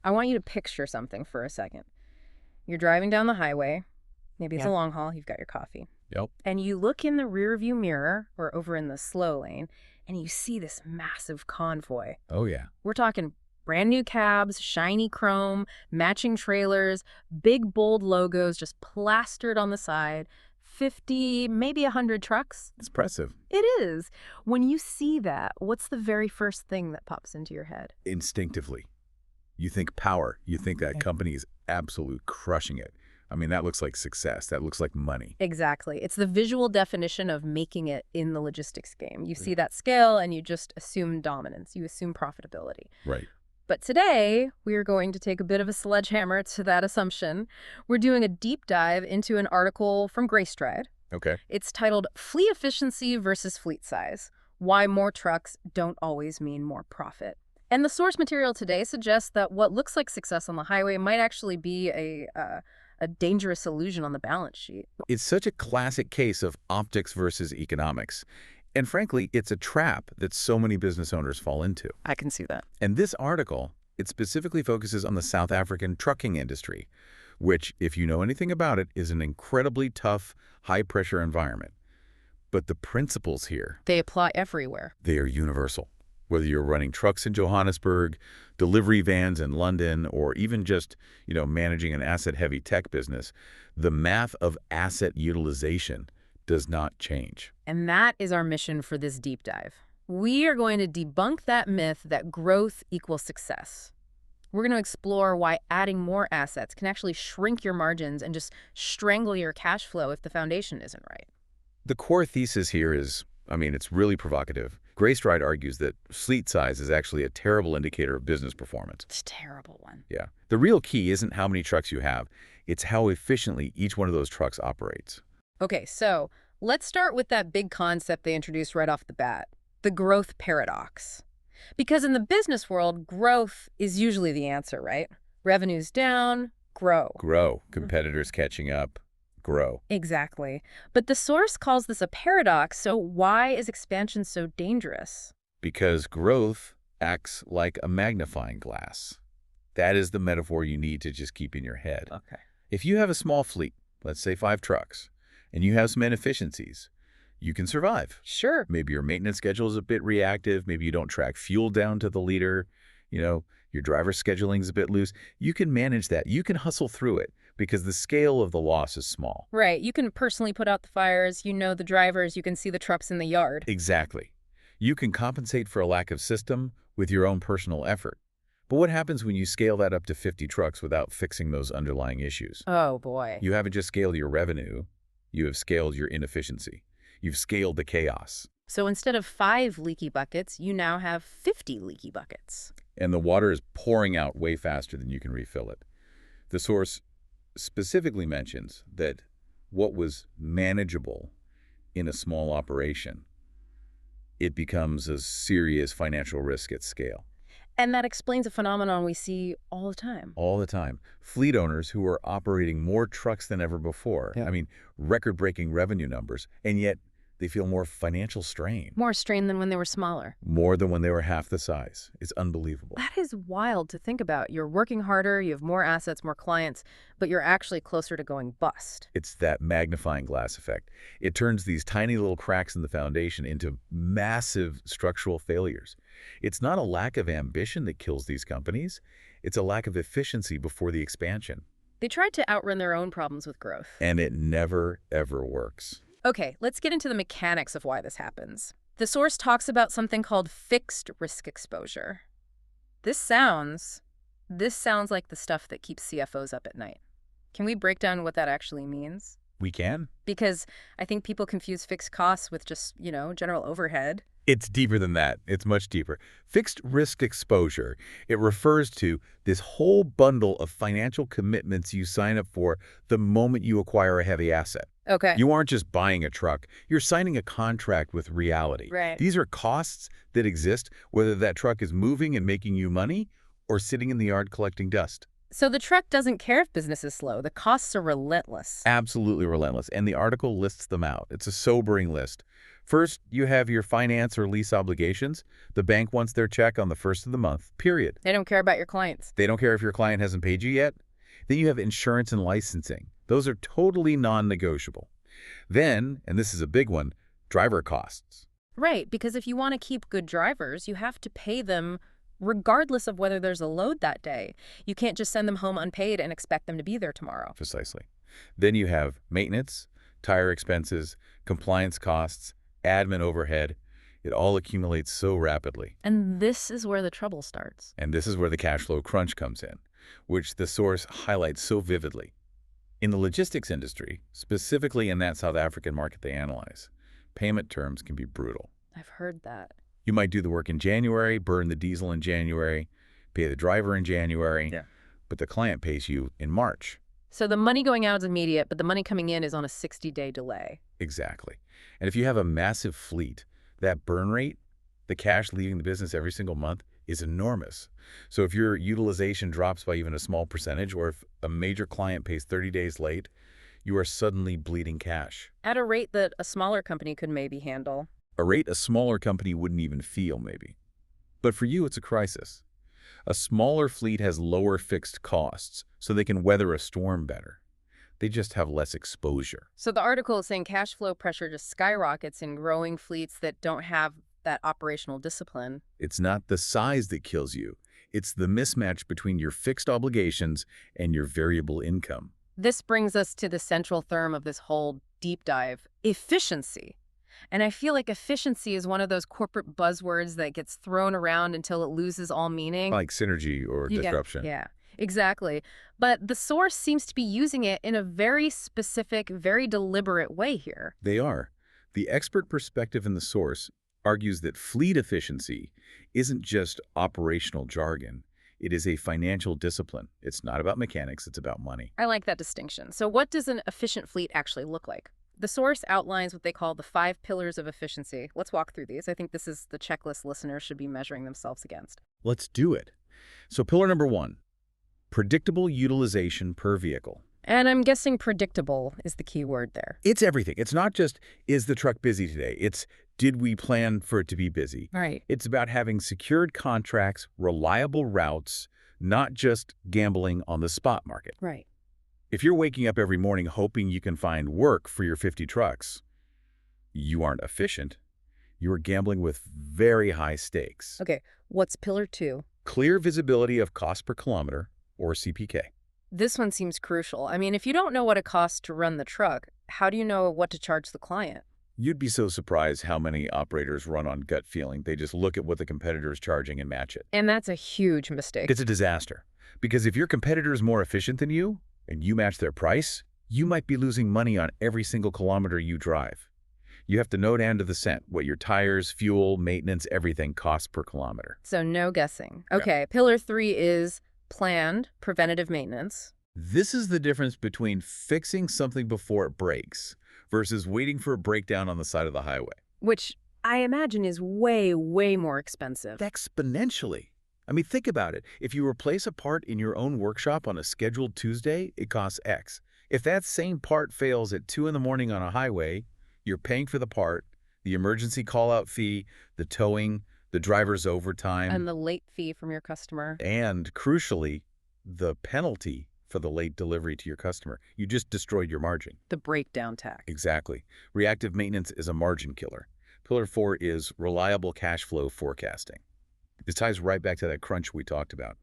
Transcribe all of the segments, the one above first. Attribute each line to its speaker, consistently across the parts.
Speaker 1: I want you to picture something for a second. You're driving down the highway. Maybe it's a long haul. You've got your coffee.
Speaker 2: Yep.
Speaker 1: And you look in the rearview mirror or over in the slow lane, and you see this massive convoy.
Speaker 2: Oh, yeah.
Speaker 1: We're talking brand new cabs, shiny chrome, matching trailers, big bold logos just plastered on the side, 50, maybe 100 trucks.
Speaker 2: It's impressive.
Speaker 1: It is. When you see that, what's the very first thing that pops into your head?
Speaker 2: Instinctively. You think power. You think that company is absolute crushing it. I mean, that looks like success. That looks like money.
Speaker 1: Exactly. It's the visual definition of making it in the logistics game. You see that scale and you just assume dominance. You assume profitability.
Speaker 2: Right.
Speaker 1: But today, we are going to take a bit of a sledgehammer to that assumption. We're doing a deep dive into an article from Greystride.
Speaker 2: Okay.
Speaker 1: It's titled Fleet Efficiency versus Fleet Size: Why More Trucks Don't Always Mean More Profit. And the source material today suggests that what looks like success on the highway might actually be a dangerous illusion on the balance sheet.
Speaker 2: It's such a classic case of optics versus economics. And frankly, it's a trap that so many business owners fall into.
Speaker 1: I can see that.
Speaker 2: And this article, it specifically focuses on the South African trucking industry, which, if you know anything about it, is an incredibly tough, high-pressure environment. But the principles here,
Speaker 1: They apply everywhere.
Speaker 2: they are universal. Whether you're running trucks in Johannesburg, delivery vans in London, or even just, managing an asset-heavy tech business, the math of asset utilization does not change.
Speaker 1: And that is our mission for this deep dive. We are going to debunk that myth that growth equals success. We're going to explore why adding more assets can actually shrink your margins and just strangle your cash flow if the foundation isn't right.
Speaker 2: The core thesis here is, it's really provocative. Greystride argues that fleet size is actually a terrible indicator of business performance.
Speaker 1: It's a terrible one.
Speaker 2: Yeah. The real key isn't how many trucks you have. It's how efficiently each one of those trucks operates.
Speaker 1: Okay, so let's start with that big concept they introduced right off the bat, the growth paradox. Because in the business world, growth is usually the answer, right? Revenue's down, grow.
Speaker 2: Grow. Competitors catching up. Grow.
Speaker 1: Exactly. But the source calls this a paradox, so why is expansion so dangerous?
Speaker 2: Because growth acts like a magnifying glass. That is the metaphor you need to just keep in your head.
Speaker 1: Okay.
Speaker 2: If you have a small fleet, let's say 5 trucks, and you have some inefficiencies, you can survive.
Speaker 1: Sure.
Speaker 2: Maybe your maintenance schedule is a bit reactive. Maybe you don't track fuel down to the liter. Your driver scheduling is a bit loose. You can manage that. You can hustle through it because the scale of the loss is small.
Speaker 1: Right. You can personally put out the fires. You know the drivers. You can see the trucks in the yard.
Speaker 2: Exactly. You can compensate for a lack of system with your own personal effort. But what happens when you scale that up to 50 trucks without fixing those underlying issues?
Speaker 1: Oh, boy.
Speaker 2: You haven't just scaled your revenue. You have scaled your inefficiency. You've scaled the chaos.
Speaker 1: So instead of 5 leaky buckets, you now have 50 leaky buckets.
Speaker 2: And the water is pouring out way faster than you can refill it. The source specifically mentions that what was manageable in a small operation, it becomes a serious financial risk at scale.
Speaker 1: And that explains a phenomenon we see all the time.
Speaker 2: All the time. Fleet owners who are operating more trucks than ever before.
Speaker 1: Yeah.
Speaker 2: Record-breaking revenue numbers, and yet they feel more financial strain.
Speaker 1: More strain than when they were smaller.
Speaker 2: More than when they were half the size. It's unbelievable.
Speaker 1: That is wild to think about. You're working harder, you have more assets, more clients, but you're actually closer to going bust.
Speaker 2: It's that magnifying glass effect. It turns these tiny little cracks in the foundation into massive structural failures. It's not a lack of ambition that kills these companies. It's a lack of efficiency before the expansion.
Speaker 1: They tried to outrun their own problems with growth.
Speaker 2: And it never, ever works.
Speaker 1: Okay, let's get into the mechanics of why this happens. The source talks about something called fixed risk exposure. This sounds like the stuff that keeps CFOs up at night. Can we break down what that actually means?
Speaker 2: We can.
Speaker 1: Because I think people confuse fixed costs with just, general overhead.
Speaker 2: It's deeper than that. It's much deeper. Fixed risk exposure, it refers to this whole bundle of financial commitments you sign up for the moment you acquire a heavy asset.
Speaker 1: Okay.
Speaker 2: You aren't just buying a truck. You're signing a contract with reality.
Speaker 1: Right.
Speaker 2: These are costs that exist, whether that truck is moving and making you money or sitting in the yard collecting dust.
Speaker 1: So the truck doesn't care if business is slow. The costs are relentless.
Speaker 2: Absolutely relentless. And the article lists them out. It's a sobering list. First, you have your finance or lease obligations. The bank wants their check on the first of the month, period.
Speaker 1: They don't care about your clients.
Speaker 2: They don't care if your client hasn't paid you yet. Then you have insurance and licensing. Those are totally non-negotiable. Then, and this is a big one, driver costs.
Speaker 1: Right, because if you want to keep good drivers, you have to pay them regardless of whether there's a load that day. You can't just send them home unpaid and expect them to be there tomorrow.
Speaker 2: Precisely. Then you have maintenance, tire expenses, compliance costs, admin overhead. It all accumulates so rapidly.
Speaker 1: And this is where the trouble starts.
Speaker 2: And this is where the cash flow crunch comes in, which the source highlights so vividly. In the logistics industry, specifically in that South African market they analyze, payment terms can be brutal.
Speaker 1: I've heard that.
Speaker 2: You might do the work in January, burn the diesel in January, pay the driver in January, but the client pays you in March.
Speaker 1: So the money going out is immediate, but the money coming in is on a 60-day delay.
Speaker 2: Exactly. And if you have a massive fleet, that burn rate, the cash leaving the business every single month, is enormous. So if your utilization drops by even a small percentage, or if a major client pays 30 days late, you are suddenly bleeding cash.
Speaker 1: At a rate that a smaller company could maybe handle.
Speaker 2: A rate a smaller company wouldn't even feel, maybe. But for you, it's a crisis. A smaller fleet has lower fixed costs, so they can weather a storm better. They just have less exposure.
Speaker 1: So the article is saying cash flow pressure just skyrockets in growing fleets that don't have that operational discipline.
Speaker 2: It's not the size that kills you. It's the mismatch between your fixed obligations and your variable income.
Speaker 1: This brings us to the central theme of this whole deep dive, efficiency. And I feel like efficiency is one of those corporate buzzwords that gets thrown around until it loses all meaning.
Speaker 2: Like synergy or disruption.
Speaker 1: Yeah, exactly. But the source seems to be using it in a very specific, very deliberate way here.
Speaker 2: They are. The expert perspective in the source argues that fleet efficiency isn't just operational jargon. It is a financial discipline. It's not about mechanics, it's about money.
Speaker 1: I like that distinction. So what does an efficient fleet actually look like? The source outlines what they call the 5 pillars of efficiency. Let's walk through these. I think this is the checklist listeners should be measuring themselves against.
Speaker 2: Let's do it. So pillar number 1, predictable utilization per vehicle.
Speaker 1: And I'm guessing predictable is the key word there.
Speaker 2: It's everything. It's not just, is the truck busy today? It's, did we plan for it to be busy?
Speaker 1: Right.
Speaker 2: It's about having secured contracts, reliable routes, not just gambling on the spot market.
Speaker 1: Right.
Speaker 2: If you're waking up every morning hoping you can find work for your 50 trucks, you aren't efficient. You are gambling with very high stakes.
Speaker 1: Okay, what's pillar 2?
Speaker 2: Clear visibility of cost per kilometer, or CPK.
Speaker 1: This one seems crucial. I mean, if you don't know what it costs to run the truck, how do you know what to charge the client?
Speaker 2: You'd be so surprised how many operators run on gut feeling. They just look at what the competitor is charging and match it.
Speaker 1: And that's a huge mistake.
Speaker 2: It's a disaster. Because if your competitor is more efficient than you, and you match their price, you might be losing money on every single kilometer you drive. You have to know down to the cent what your tires, fuel, maintenance, everything costs per kilometer.
Speaker 1: So no guessing. Okay, pillar 3 is planned preventative maintenance.
Speaker 2: This is the difference between fixing something before it breaks versus waiting for a breakdown on the side of the highway.
Speaker 1: Which I imagine is way, way more expensive.
Speaker 2: Exponentially. I mean, think about it. If you replace a part in your own workshop on a scheduled Tuesday, it costs X. If that same part fails at 2 in the morning on a highway, you're paying for the part, the emergency call-out fee, the towing, the driver's overtime.
Speaker 1: And the late fee from your customer.
Speaker 2: And, crucially, the penalty for the late delivery to your customer. You just destroyed your margin.
Speaker 1: The breakdown tax.
Speaker 2: Exactly. Reactive maintenance is a margin killer. Pillar 4 is reliable cash flow forecasting. This ties right back to that crunch we talked about.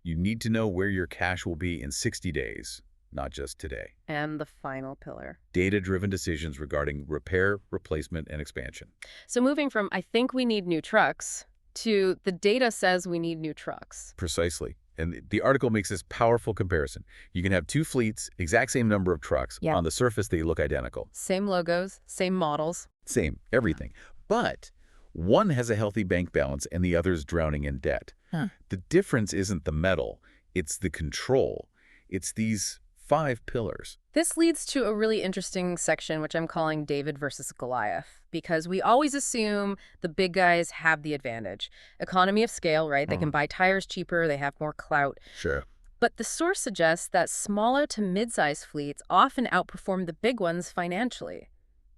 Speaker 2: You need to know where your cash will be in 60 days, not just today.
Speaker 1: And the final pillar.
Speaker 2: Data-driven decisions regarding repair, replacement, and expansion.
Speaker 1: So moving from, I think we need new trucks, to the data says we need new trucks.
Speaker 2: Precisely. And the article makes this powerful comparison. You can have 2 fleets, exact same number of trucks.
Speaker 1: Yeah.
Speaker 2: On the surface, they look identical.
Speaker 1: Same logos, same models.
Speaker 2: Same, everything. But one has a healthy bank balance and the other's drowning in debt. The difference isn't the metal, it's the control. It's these 5 pillars.
Speaker 1: This leads to a really interesting section, which I'm calling David versus Goliath, because we always assume the big guys have the advantage. Economy of scale, right? They can buy tires cheaper, they have more clout.
Speaker 2: Sure.
Speaker 1: But the source suggests that smaller to mid-size fleets often outperform the big ones financially.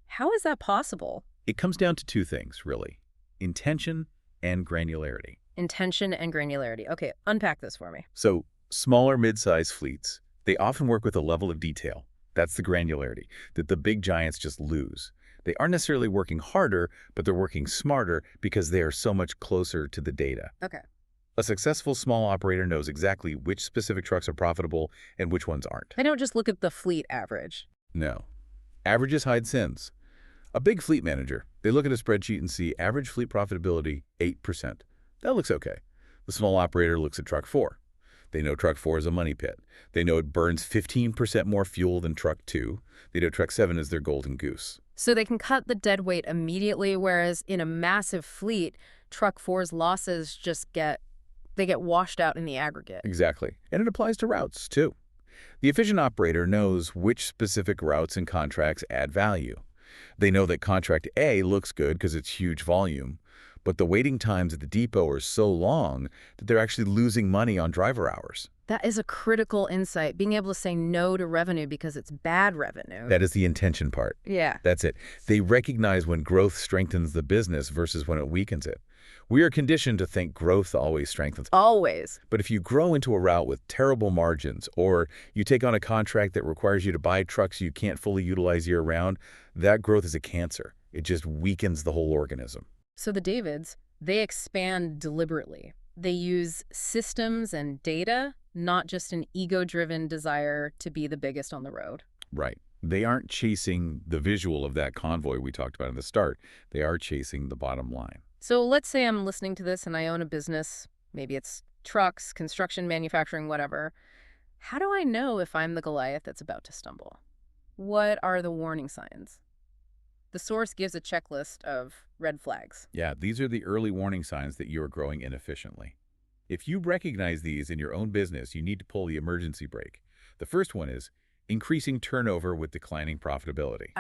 Speaker 1: How is that possible?
Speaker 2: It comes down to two things, really: intention and granularity.
Speaker 1: Intention and granularity. Okay, unpack this for me.
Speaker 2: So smaller mid-sized fleets, they often work with a level of detail. That's the granularity that the big giants just lose. They aren't necessarily working harder, but they're working smarter because they are so much closer to the data.
Speaker 1: Okay.
Speaker 2: A successful small operator knows exactly which specific trucks are profitable and which ones aren't.
Speaker 1: I don't just look at the fleet average.
Speaker 2: No. Averages hide sins. A big fleet manager, they look at a spreadsheet and see average fleet profitability 8%. That looks okay. The small operator looks at truck 4. They know truck 4 is a money pit. They know it burns 15% more fuel than truck 2. They know truck 7 is their golden goose.
Speaker 1: So they can cut the dead weight immediately, whereas in a massive fleet, truck 4's losses just get washed out in the aggregate.
Speaker 2: Exactly. And it applies to routes, too. The efficient operator knows which specific routes and contracts add value. They know that contract A looks good because it's huge volume, but the waiting times at the depot are so long that they're actually losing money on driver hours.
Speaker 1: That is a critical insight, being able to say no to revenue because it's bad revenue.
Speaker 2: That is the intention part.
Speaker 1: Yeah.
Speaker 2: That's it. They recognize when growth strengthens the business versus when it weakens it. We are conditioned to think growth always strengthens.
Speaker 1: Always.
Speaker 2: But if you grow into a route with terrible margins, or you take on a contract that requires you to buy trucks you can't fully utilize year-round, that growth is a cancer. It just weakens the whole organism.
Speaker 1: So the Davids, they expand deliberately. They use systems and data, not just an ego-driven desire to be the biggest on the road.
Speaker 2: Right. They aren't chasing the visual of that convoy we talked about in the start. They are chasing the bottom line.
Speaker 1: So let's say I'm listening to this and I own a business. Maybe it's trucks, construction, manufacturing, whatever. How do I know if I'm the Goliath that's about to stumble? What are the warning signs? The source gives a checklist of red flags.
Speaker 2: Yeah, these are the early warning signs that you are growing inefficiently. If you recognize these in your own business, you need to pull the emergency brake. The first one is increasing turnover with declining profitability.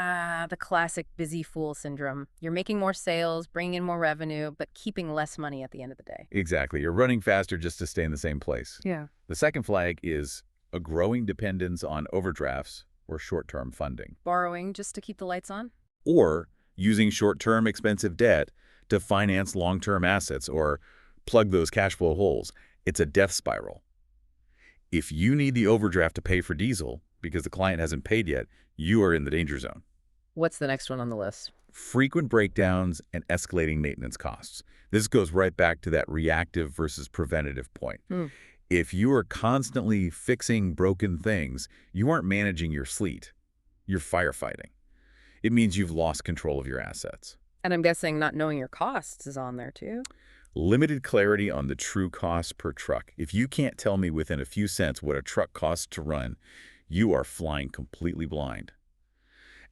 Speaker 1: The classic busy fool syndrome. You're making more sales, bringing in more revenue, but keeping less money at the end of the day.
Speaker 2: Exactly. You're running faster just to stay in the same place.
Speaker 1: Yeah.
Speaker 2: The second flag is a growing dependence on overdrafts or short-term funding,
Speaker 1: Borrowing just to keep the lights on?
Speaker 2: or using short-term expensive debt to finance long-term assets or plug those cash flow holes. It's a death spiral. If you need the overdraft to pay for diesel because the client hasn't paid yet, you are in the danger zone.
Speaker 1: What's the next one on the list?
Speaker 2: Frequent breakdowns and escalating maintenance costs. This goes right back to that reactive versus preventative point. If you are constantly fixing broken things, you aren't managing your fleet. You're firefighting. It means you've lost control of your assets.
Speaker 1: And I'm guessing not knowing your costs is on there too.
Speaker 2: Limited clarity on the true cost per truck. If you can't tell me within a few cents what a truck costs to run, you are flying completely blind.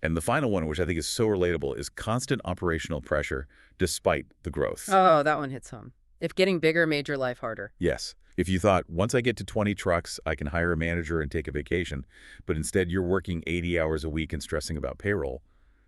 Speaker 2: And the final one, which I think is so relatable, is constant operational pressure despite the growth.
Speaker 1: Oh, that one hits home. If getting bigger made your life harder.
Speaker 2: Yes. If you thought, once I get to 20 trucks, I can hire a manager and take a vacation, but instead you're working 80 hours a week and stressing about payroll,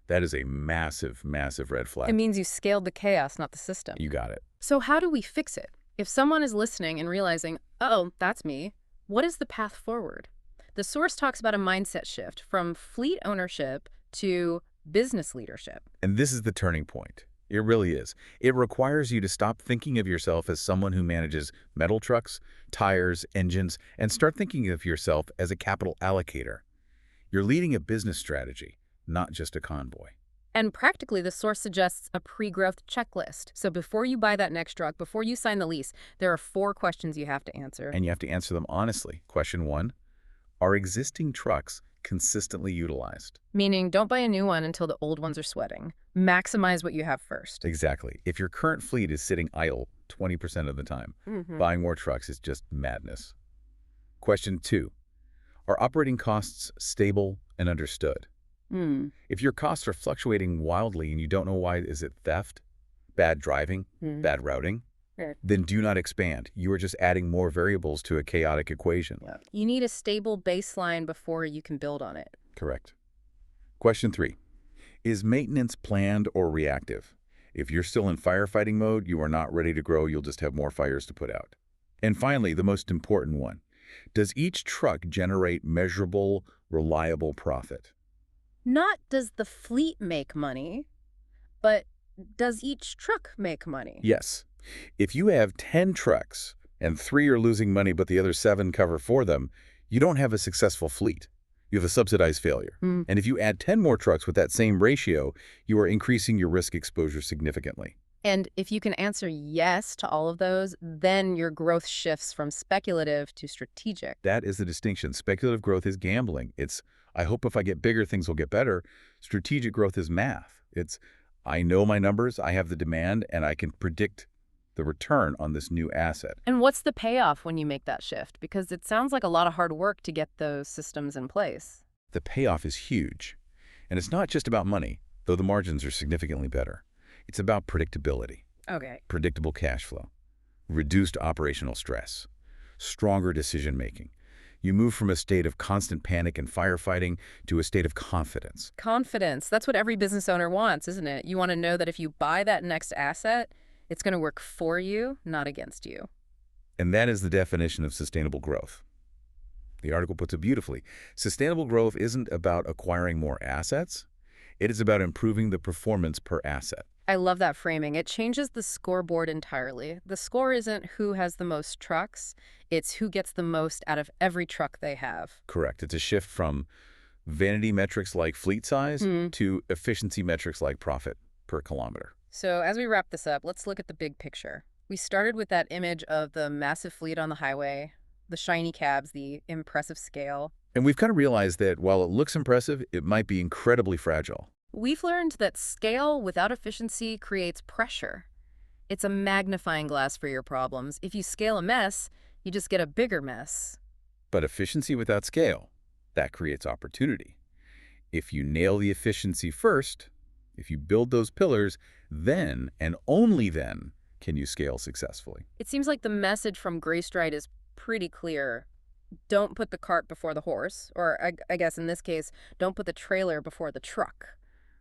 Speaker 2: that is a massive, massive red flag.
Speaker 1: It means you scaled the chaos, not the system.
Speaker 2: You got it.
Speaker 1: So how do we fix it? If someone is listening and realizing, oh, that's me, what is the path forward? The source talks about a mindset shift from fleet ownership to business leadership.
Speaker 2: And this is the turning point. It really is. It requires you to stop thinking of yourself as someone who manages metal trucks, tires, engines, and start thinking of yourself as a capital allocator. You're leading a business strategy, not just a convoy.
Speaker 1: And practically, the source suggests a pre-growth checklist. So before you buy that next truck, before you sign the lease, there are 4 questions you have to answer.
Speaker 2: And you have to answer them honestly. Question 1, are existing trucks consistently utilized?
Speaker 1: Meaning, don't buy a new one until the old ones are sweating. Maximize what you have first.
Speaker 2: Exactly. If your current fleet is sitting idle 20% of the time, buying more trucks is just madness. Question 2, are operating costs stable and understood? If your costs are fluctuating wildly and you don't know why, is it theft, bad driving, bad routing? Then do not expand. You are just adding more variables to a chaotic equation.
Speaker 1: You need a stable baseline before you can build on it.
Speaker 2: Correct. Question 3, is maintenance planned or reactive? If you're still in firefighting mode, you are not ready to grow, you'll just have more fires to put out. And finally, the most important one, does each truck generate measurable, reliable profit?
Speaker 1: Not does the fleet make money, But does each truck make money?
Speaker 2: Yes. If you have 10 trucks and 3 are losing money but the other 7 cover for them, you don't have a successful fleet. You have a subsidized failure.
Speaker 1: Hmm.
Speaker 2: And if you add 10 more trucks with that same ratio, you are increasing your risk exposure significantly.
Speaker 1: And if you can answer yes to all of those, then your growth shifts from speculative to strategic.
Speaker 2: That is the distinction. Speculative growth is gambling. It's, I hope if I get bigger, things will get better. Strategic growth is math. It's, I know my numbers, I have the demand, and I can predict the return on this new asset.
Speaker 1: And what's the payoff when you make that shift? Because it sounds like a lot of hard work to get those systems in place.
Speaker 2: The payoff is huge. And it's not just about money, though the margins are significantly better. It's about predictability,
Speaker 1: Okay.
Speaker 2: predictable cash flow, reduced operational stress, stronger decision-making. You move from a state of constant panic and firefighting to a state of confidence.
Speaker 1: Confidence. That's what every business owner wants, isn't it? You want to know that if you buy that next asset, it's going to work for you, not against you.
Speaker 2: And that is the definition of sustainable growth. The article puts it beautifully. Sustainable growth isn't about acquiring more assets. It is about improving the performance per asset.
Speaker 1: I love that framing. It changes the scoreboard entirely. The score isn't who has the most trucks, it's who gets the most out of every truck they have.
Speaker 2: Correct. It's a shift from vanity metrics like fleet size to efficiency metrics like profit per kilometer.
Speaker 1: So as we wrap this up, let's look at the big picture. We started with that image of the massive fleet on the highway, the shiny cabs, the impressive scale.
Speaker 2: And we've kind of realized that while it looks impressive, it might be incredibly fragile.
Speaker 1: We've learned that scale without efficiency creates pressure. It's a magnifying glass for your problems. If you scale a mess, you just get a bigger mess.
Speaker 2: But efficiency without scale, that creates opportunity. If you nail the efficiency first, if you build those pillars, then and only then can you scale successfully.
Speaker 1: It seems like the message from Greystride is pretty clear. Don't put the cart before the horse, or I guess in this case, don't put the trailer before the truck,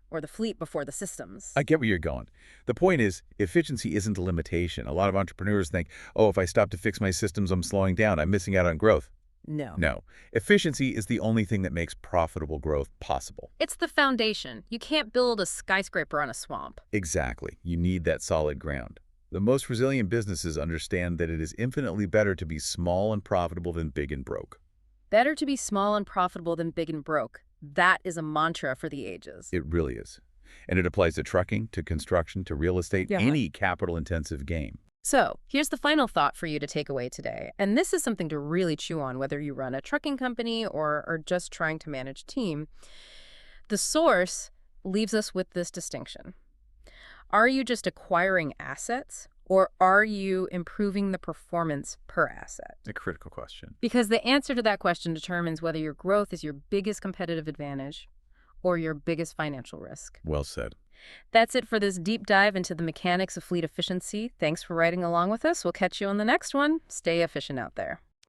Speaker 1: or the fleet before the systems.
Speaker 2: I get where you're going. The point is, efficiency isn't a limitation. A lot of entrepreneurs think, oh, if I stop to fix my systems, I'm slowing down. I'm missing out on growth.
Speaker 1: No.
Speaker 2: No. Efficiency is the only thing that makes profitable growth possible.
Speaker 1: It's the foundation. You can't build a skyscraper on a swamp.
Speaker 2: Exactly. You need that solid ground. The most resilient businesses understand that it is infinitely better to be small and profitable than big and broke.
Speaker 1: Better to be small and profitable than big and broke. That is a mantra for the ages.
Speaker 2: It really is. And it applies to trucking, to construction, to real estate,
Speaker 1: Yeah.
Speaker 2: any capital-intensive game.
Speaker 1: So, here's the final thought for you to take away today. And this is something to really chew on, whether you run a trucking company or are just trying to manage a team. The source leaves us with this distinction. Are you just acquiring assets, or are you improving the performance per asset?
Speaker 2: A critical question.
Speaker 1: Because the answer to that question determines whether your growth is your biggest competitive advantage or your biggest financial risk.
Speaker 2: Well said.
Speaker 1: That's it for this deep dive into the mechanics of fleet efficiency. Thanks for riding along with us. We'll catch you on the next one. Stay efficient out there.